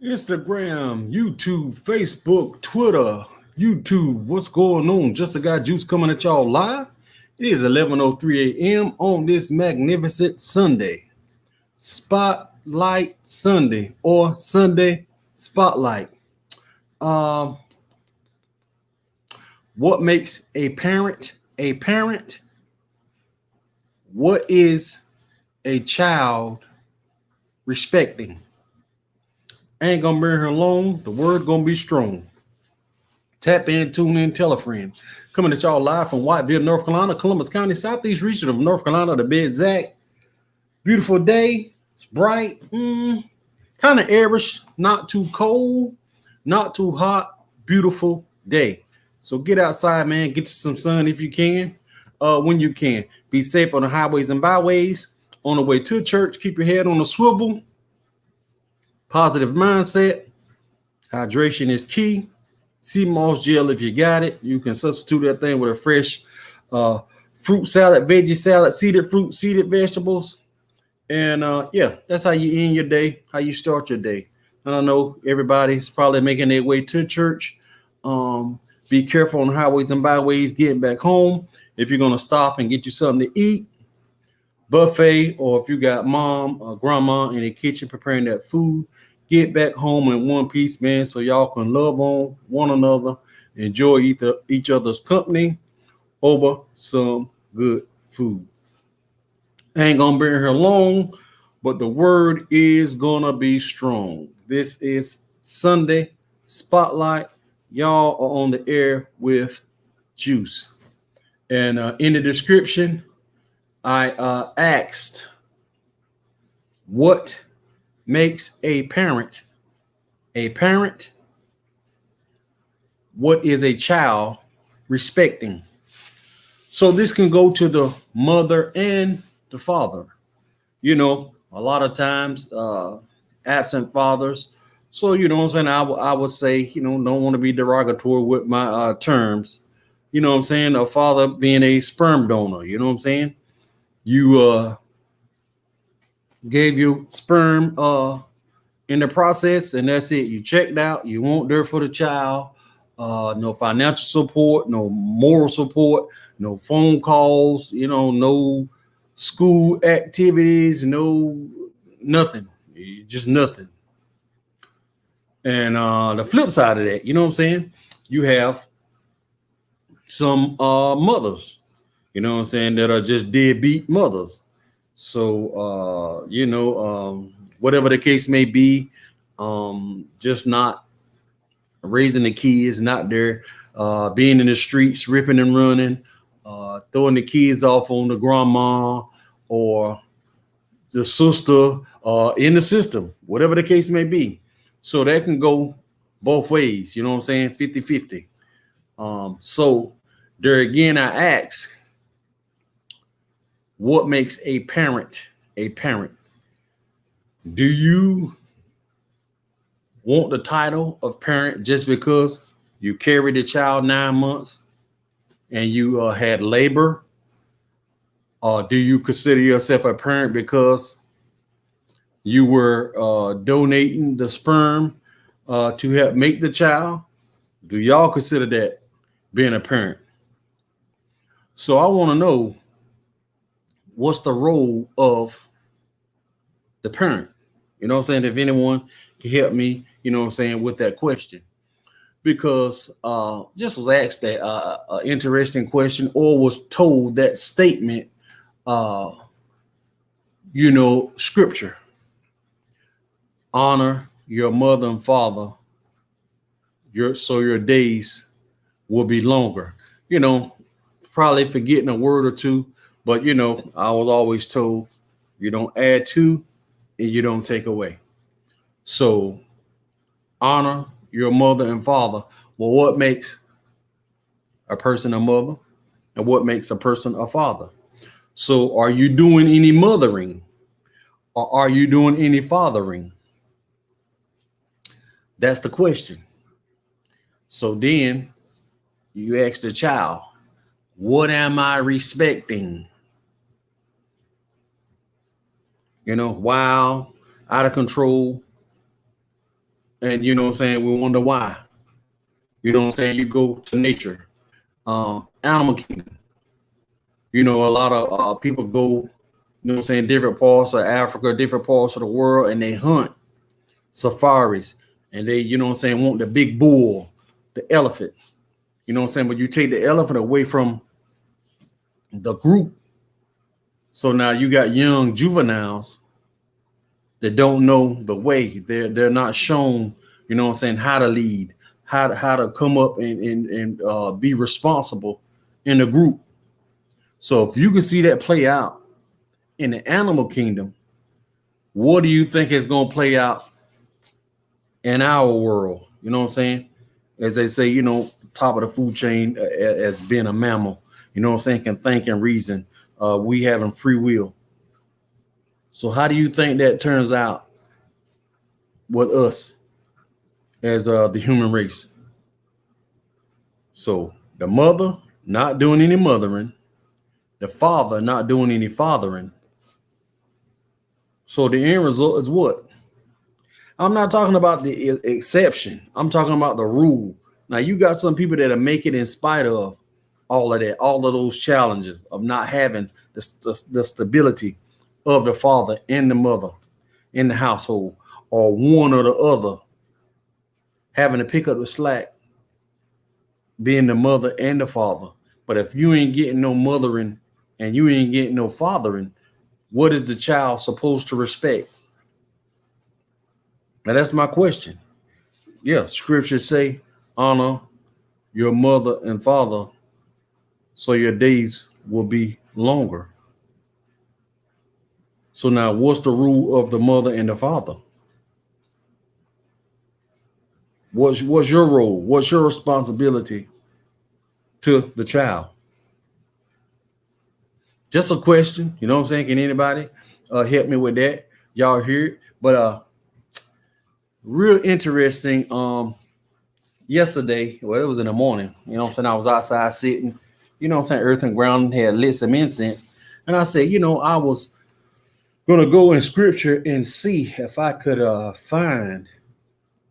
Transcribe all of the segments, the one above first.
Instagram, YouTube, Facebook, Twitter, YouTube. What's going on? Just a guy juice coming at y'all live. It is 11:03 a.m. on this magnificent Sunday. Spotlight Sunday or Sunday Spotlight. Um, what makes a parent a parent? What is a child respecting? Ain't gonna be here long. The word gonna be strong. Tap in, tune in, tell a friend. Coming at y'all live from Whiteville, North Carolina, Columbus County, southeast region of North Carolina, to be exact. Beautiful day. It's bright. Kind of airish, not too cold, not too hot. Beautiful day. So get outside, man. Get you some sun if you can. When you can. Be safe on the highways and byways. On the way to church, keep your head on a swivel. Positive mindset. Hydration is key. Sea moss gel if you got it. You can substitute that thing with a fresh fruit salad, veggie salad, seeded fruit, seeded vegetables. And yeah, that's how you end your day, how you start your day. And I know everybody's probably making their way to church. Be careful on highways and byways getting back home. If you're going to stop and get you something to eat, buffet, or if you got mom or grandma in the kitchen preparing that food, get back home in one piece, man, so y'all can love on one another, enjoy each other's company over some good food. I ain't gonna be here long, but the word is gonna be strong. This is Sunday Spotlight. Y'all are on the air with Juice. And in the description, I asked, what makes a parent a parent? What is a child respecting? So this can go to the mother and the father. You know, a lot of times absent fathers. So, you know what I'm saying? I would say, you know, don't want to be derogatory with my terms. You know what I'm saying? A father being a sperm donor. You know what I'm saying? You gave your sperm in the process, and that's it. You checked out. You weren't there for the child. No financial support, no moral support, no phone calls. You know, no school activities, no nothing, just nothing. And the flip side of that, you know what I'm saying? You have some mothers, you know what I'm saying, that are just deadbeat mothers. So, whatever the case may be, just not raising the kids, not there, being in the streets, ripping and running, throwing the kids off on the grandma or the sister in the system, whatever the case may be. So that can go both ways, you know what I'm saying? 50-50. So there again, I ask, what makes a parent a parent? Do you want the title of parent just because you carried the child 9 months and you had labor? Or do you consider yourself a parent because you were donating the sperm to help make the child? Do y'all consider that being a parent? So I want to know, what's the role of the parent? You know what I'm saying? If anyone can help me, you know what I'm saying, with that question. Because just was asked that interesting question, or was told that statement, uh, scripture. Honor your mother and father, so your days will be longer. You know, probably forgetting a word or two, but I was always told, you don't add to and you don't take away. So honor your mother and father. Well, what makes a person a mother and what makes a person a father? So are you doing any mothering or are you doing any fathering? That's the question. So then you ask the child, what am I respecting? Wild, out of control, and you know what I'm saying, we wonder why. You know what I'm saying? You go to nature, animal kingdom. You know, a lot of people go, you know what I'm saying, different parts of Africa, different parts of the world, and they hunt safaris, and they, you know what I'm saying, want the big bull, the elephant. You know what I'm saying? But you take the elephant away from the group. So now you got young juveniles that don't know the way. They're not shown, you know what I'm saying, how to lead, how to come up and be responsible in the group. So if you can see that play out in the animal kingdom, what do you think is going to play out in our world? You know what I'm saying? As they say, you know, top of the food chain as being a mammal, you know what I'm saying, can think and reason. We having free will. So how do you think that turns out with us as the human race? So the mother not doing any mothering, the father not doing any fathering. So the end result is what? I'm not talking about the exception. I'm talking about the rule. Now you got some people that are making it in spite of all of that, all of those challenges of not having the stability of the father and the mother in the household, or one or the other having to pick up the slack, being the mother and the father. But if you ain't getting no mothering and you ain't getting no fathering, what is the child supposed to respect? Now that's my question. Yeah, scriptures say, honor your mother and father so your days will be longer. So now what's the rule of the mother and the father? What's your role? What's your responsibility to the child? Just a question, you know what I'm saying? Can anybody help me with that? Y'all hear it? But real interesting. Yesterday, well, it was in the morning, you know what I'm saying? I was outside sitting, you know what I'm saying? Earth and ground had lit some incense. And I said, you know, I was gonna go in scripture and see if I could find,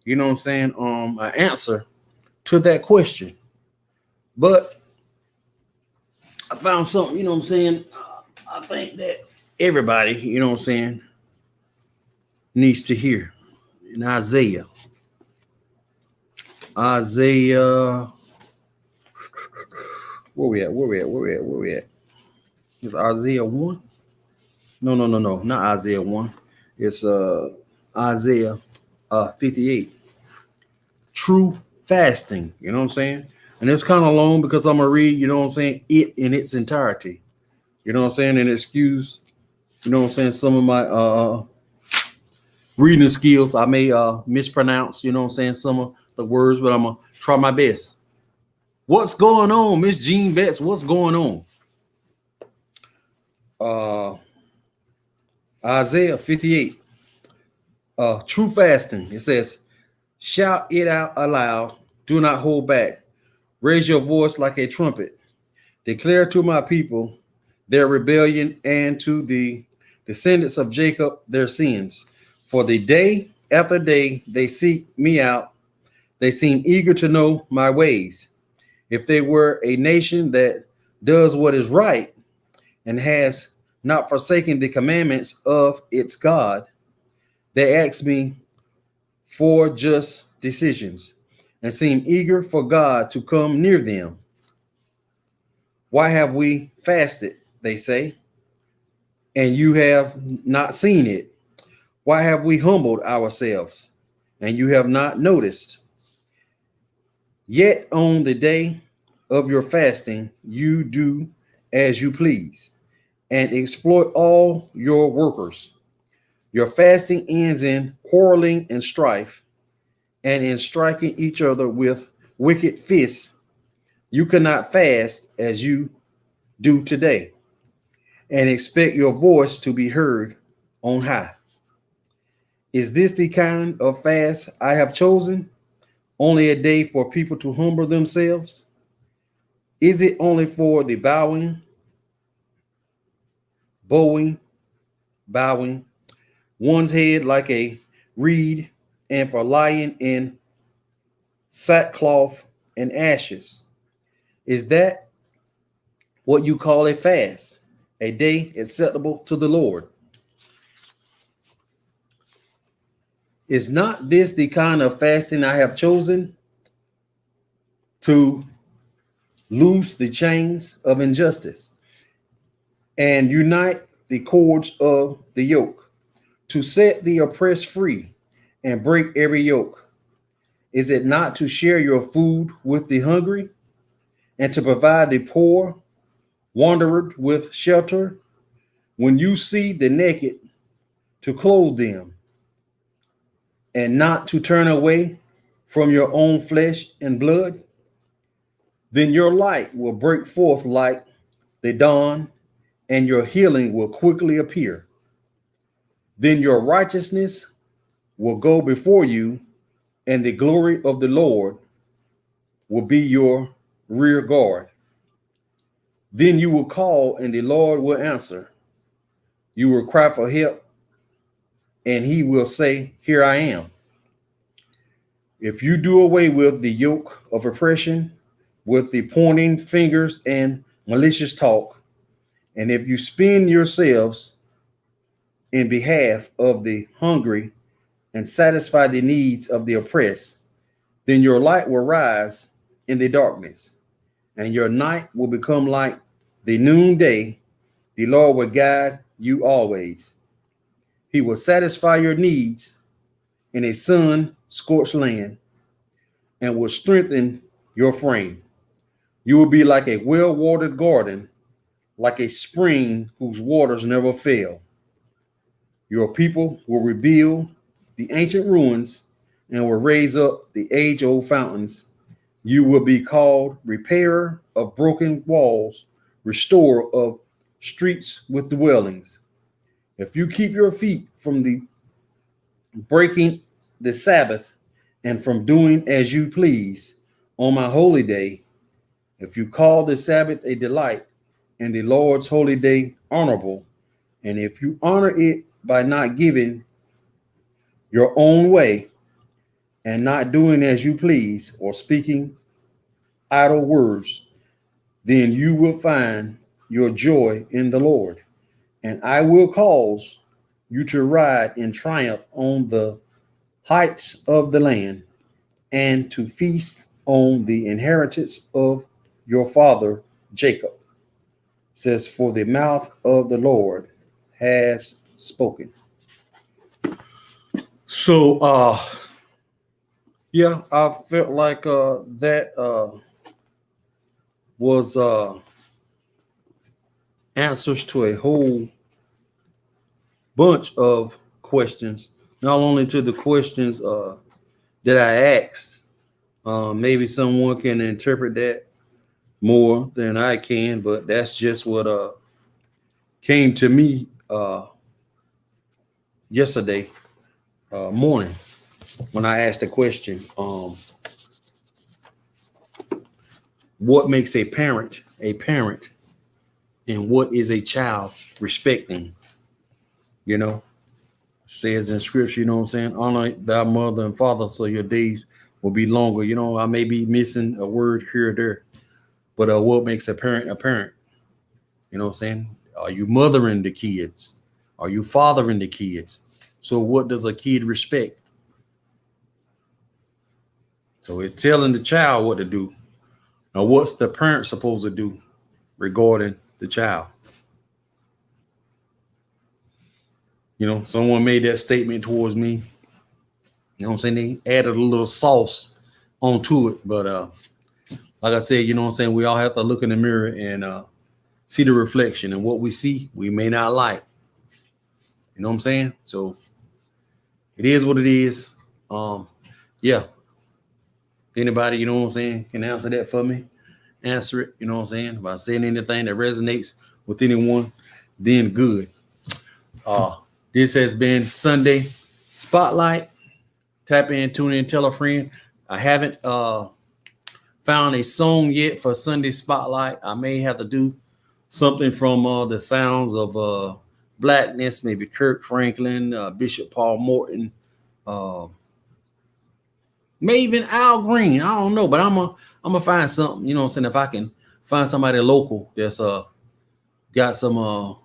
you know what I'm saying, an answer to that question. But I found something, you know what I'm saying? I think that everybody, you know what I'm saying, needs to hear in Isaiah. Isaiah, where we at? Where we at? Where we at? Where we at? Is Isaiah 1? No, no, no, no, not Isaiah 1. It's Isaiah 58. True fasting, you know what I'm saying? And it's kind of long because I'm gonna read, you know what I'm saying, it in its entirety. You know what I'm saying? And excuse, you know what I'm saying, some of my reading skills. I may mispronounce, you know what I'm saying, some of the words, but I'm gonna try my best. What's going on, Miss Jean Betts? What's going on? Isaiah 58. True fasting. It says, shout it out aloud. Do not hold back. Raise your voice like a trumpet. Declare to my people their rebellion, and to the descendants of Jacob their sins. For the day after day they seek me out. They seem eager to know my ways. If they were a nation that does what is right and has not forsaken the commandments of its God, they ask me for just decisions and seem eager for God to come near them. Why have we fasted, they say, and you have not seen it? Why have we humbled ourselves, and you have not noticed? Yet on the day of your fasting, you do as you please and exploit all your workers. Your fasting ends in quarreling and strife, and in striking each other with wicked fists. You cannot fast as you do today and expect your voice to be heard on high. Is this the kind of fast I have chosen? Only a day for people to humble themselves? Is it only for the bowing, one's head like a reed, and for lying in sackcloth and ashes. Is that what you call a fast, a day acceptable to the Lord? Is not this the kind of fasting I have chosen, to loose the chains of injustice and unite the cords of the yoke, to set the oppressed free and break every yoke? Is it not to share your food with the hungry and to provide the poor wanderer with shelter? When you see the naked, to clothe them, and not to turn away from your own flesh and blood? Then your light will break forth like the dawn, and your healing will quickly appear. Then your righteousness will go before you, and the glory of the Lord will be your rear guard. Then you will call, and the Lord will answer. You will cry for help, and he will say, Here I am. If you do away with the yoke of oppression, with the pointing fingers and malicious talk, and if you spend yourselves in behalf of the hungry and satisfy the needs of the oppressed, then your light will rise in the darkness, and your night will become like the noonday. The Lord will guide you always. He will satisfy your needs in a sun-scorched land and will strengthen your frame. You will be like a well-watered garden, like a spring whose waters never fail. Your people will rebuild the ancient ruins and will raise up the age-old fountains. You will be called repairer of broken walls, restorer of streets with dwellings. If you keep your feet from the breaking the Sabbath and from doing as you please on my holy day, if you call the Sabbath a delight and the Lord's holy day honorable, and if you honor it by not giving your own way and not doing as you please or speaking idle words, then you will find your joy in the Lord, and I will cause you to ride in triumph on the heights of the land and to feast on the inheritance of your father Jacob. It says, for the mouth of the Lord has spoken. So yeah, I felt like that was answers to a whole bunch of questions, not only to the questions that I asked. Maybe someone can interpret that more than I can, but that's just what came to me yesterday morning when I asked the question, what makes a parent, and what is a child respecting? You know, says in scripture, you know what I'm saying? Honor thy mother and father so your days will be longer. You know, I may be missing a word here or there, but what makes a parent? You know what I'm saying? Are you mothering the kids? Are you fathering the kids? So what does a kid respect? So it's telling the child what to do. Now, what's the parent supposed to do regarding the child? You know, someone made that statement towards me. You know what I'm saying? They added a little sauce onto it. But like I said, you know what I'm saying? We all have to look in the mirror and see the reflection. And what we see, we may not like. You know what I'm saying? So it is what it is. Yeah. Anybody, you know what I'm saying, can answer that for me? Answer it, you know what I'm saying? If I saying anything that resonates with anyone, then good. This has been Sunday Spotlight. Tap in, tune in, tell a friend. I haven't found a song yet for Sunday Spotlight. I may have to do something from the sounds of Blackness, maybe Kirk Franklin, Bishop Paul Morton, Maybe even Al Green. I don't know, but I'm gonna find something. You know what I'm saying? If I can find somebody local that's got some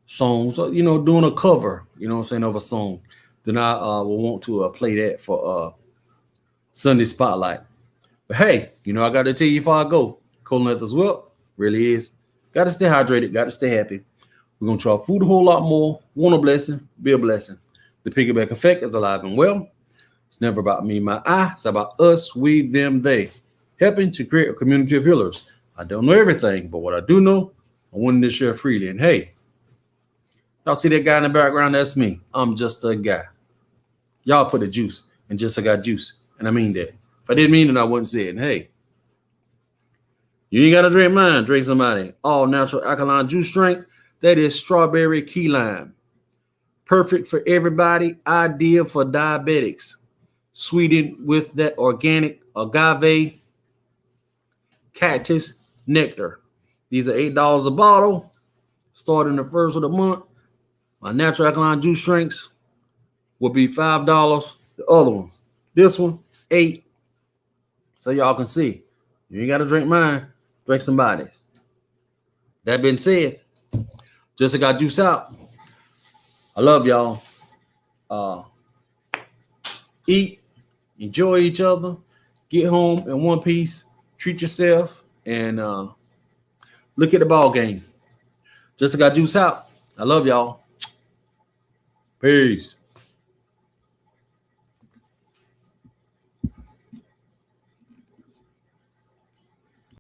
songs, doing a cover. You know what I'm saying, of a song, then I will want to play that for Sunday Spotlight. But hey, I got to tell you before I go, Cold Nothing's well really is. Got to stay hydrated. Got to stay happy. We're gonna try food a whole lot more. Want a blessing, be a blessing. The piggyback effect is alive and well. It's never about me, my I. It's about us, we, them, they. Helping to create a community of healers. I don't know everything, but what I do know, I wanted to share freely. And hey, y'all see that guy in the background? That's me. I'm just a guy. Y'all put a juice and just I got juice. And I mean that. If I didn't mean it, I wouldn't say it. And hey, you ain't got to drink mine. Drink somebody. All natural alkaline juice drink. That is strawberry key lime. Perfect for everybody. Ideal for diabetics. Sweetened with that organic agave cactus nectar. These are $8 a bottle. Starting the first of the month. My natural alkaline juice drinks will be $5. The other ones, this one, $8. So y'all can see. You ain't got to drink mine. Drink somebody's. That being said, just got juice out. I love y'all. Eat, enjoy each other, get home in one piece, treat yourself, and look at the ball game. Just got juice out. I love y'all. Peace.